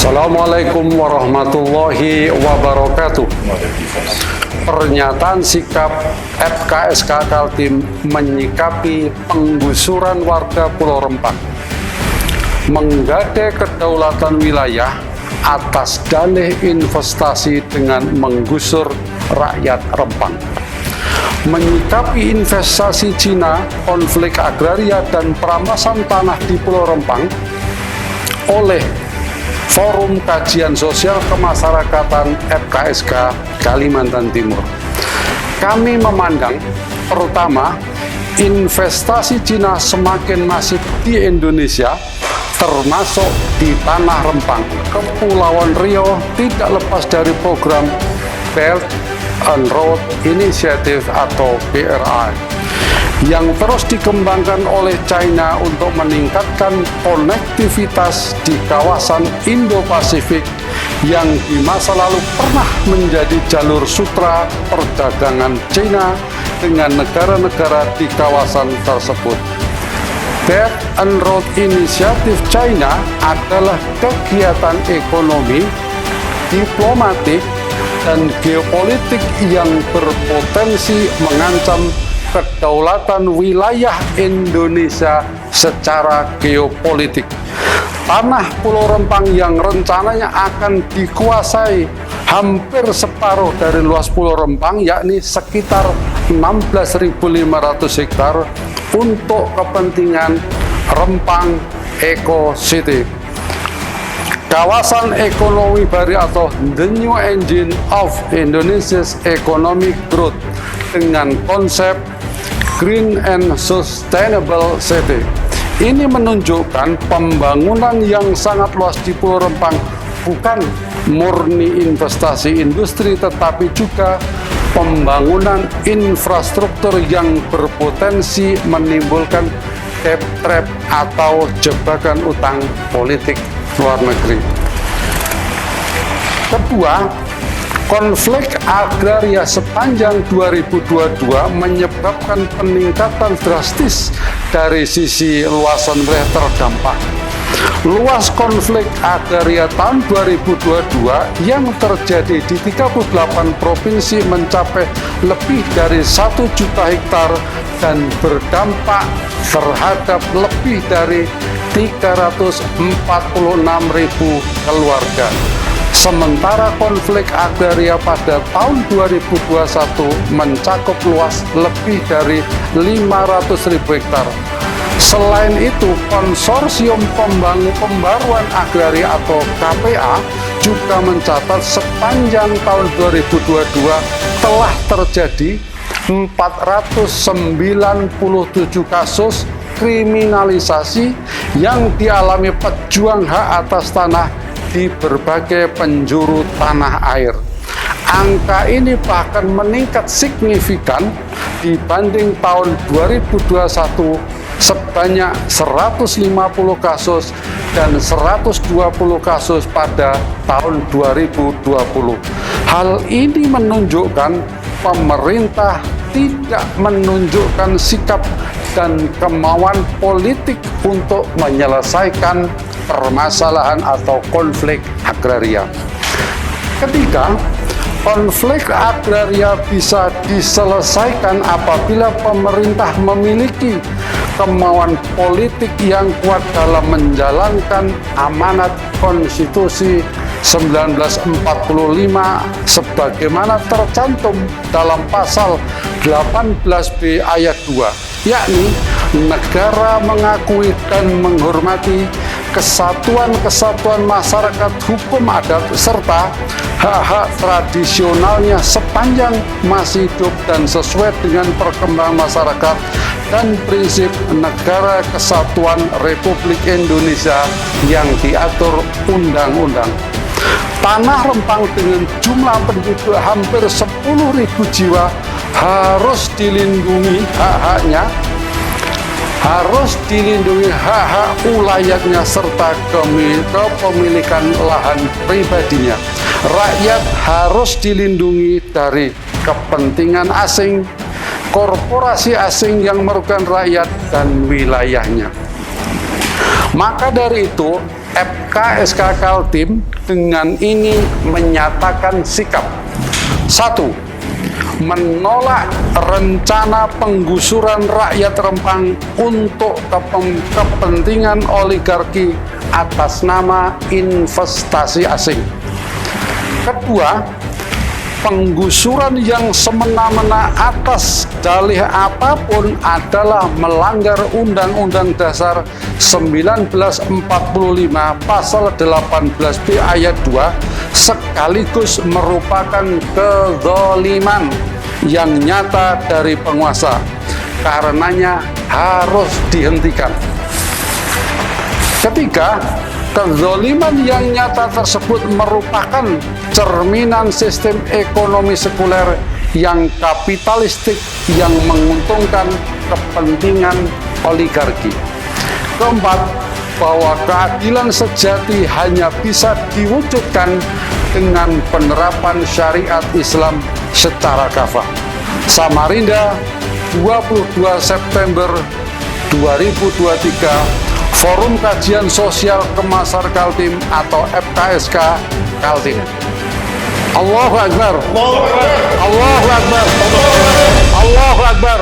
Assalamualaikum warahmatullahi wabarakatuh. Pernyataan sikap FKSK Kaltim menyikapi penggusuran warga Pulau Rempang, menggadai kedaulatan wilayah atas dalih investasi dengan menggusur rakyat Rempang. Menyikapi investasi Cina, konflik agraria dan perampasan tanah di Pulau Rempang oleh Forum Kajian Sosial Kemasyarakatan FKSK Kalimantan Timur. Kami memandang, pertama, investasi Cina semakin masif di Indonesia, termasuk di Tanah Rempang. Kepulauan Riau tidak lepas dari program Belt and Road Initiative atau BRI yang terus dikembangkan oleh China untuk meningkatkan konektivitas di kawasan Indo-Pasifik yang di masa lalu pernah menjadi jalur sutra perdagangan China dengan negara-negara di kawasan tersebut. Belt and Road Initiative China adalah kegiatan ekonomi, diplomatik, dan geopolitik yang berpotensi mengancam kedaulatan wilayah Indonesia secara geopolitik. Tanah Pulau Rempang yang rencananya akan dikuasai hampir separuh dari luas Pulau Rempang, yakni sekitar 16.500 hektar untuk kepentingan Rempang Eco City. Kawasan ekonomi baru atau The New Engine of Indonesia's Economic Growth dengan konsep Green and Sustainable City. Ini menunjukkan pembangunan yang sangat luas di Pulau Rempang bukan murni investasi industri, tetapi juga pembangunan infrastruktur yang berpotensi menimbulkan debt trap atau jebakan utang politik luar negeri. Kedua, konflik agraria sepanjang 2022 menyebabkan peningkatan drastis dari sisi luasan wilayah terdampak. Luas konflik agraria tahun 2022 yang terjadi di 38 provinsi mencapai lebih dari 1 juta hektar dan berdampak terhadap lebih dari 346.000 keluarga. Sementara konflik agraria pada tahun 2021 mencakup luas lebih dari 500.000 hektar. Selain itu, Konsorsium Pembaruan Agraria atau KPA juga mencatat sepanjang tahun 2022 telah terjadi 497 kasus kriminalisasi yang dialami pejuang hak atas tanah di berbagai penjuru tanah air. Angka ini bahkan meningkat signifikan dibanding tahun 2021 sebanyak 150 kasus dan 120 kasus pada tahun 2020. Hal ini menunjukkan pemerintah tidak menunjukkan sikap dan kemauan politik untuk menyelesaikan permasalahan atau konflik agraria. Ketiga, konflik agraria bisa diselesaikan apabila pemerintah memiliki kemauan politik yang kuat dalam menjalankan amanat konstitusi 1945 sebagaimana tercantum dalam pasal 18B ayat 2, yakni negara mengakui dan menghormati kesatuan-kesatuan masyarakat hukum adat serta hak-hak tradisionalnya sepanjang masih hidup dan sesuai dengan perkembangan masyarakat dan prinsip negara kesatuan Republik Indonesia yang diatur undang-undang. Tanah Rempang dengan jumlah penduduk hampir 10.000 jiwa harus dilindungi hak-haknya, harus dilindungi hak-hak ulayatnya serta kepemilikan lahan pribadinya. Rakyat harus dilindungi dari kepentingan asing, korporasi asing yang merugikan rakyat dan wilayahnya. Maka dari itu, FKSK Kaltim dengan ini menyatakan sikap. 1. Menolak rencana penggusuran rakyat Rempang untuk kepentingan oligarki atas nama investasi asing. Kedua, penggusuran yang semena-mena atas dalih apapun adalah melanggar Undang-Undang Dasar 1945 Pasal 18B ayat 2 sekaligus merupakan kezaliman yang nyata dari penguasa. Karenanya harus dihentikan. Ketiga, kezaliman yang nyata tersebut merupakan cerminan sistem ekonomi sekuler yang kapitalistik yang menguntungkan kepentingan oligarki. Keempat, bahwa keadilan sejati hanya bisa diwujudkan dengan penerapan syariat Islam secara kafah. Samarinda, 22 September 2023, Forum Kajian Sosial Kemasar Kaltim atau FKSK Kaltim. Allahu Akbar. Allahu Akbar. Allahu Akbar. Allahu Akbar.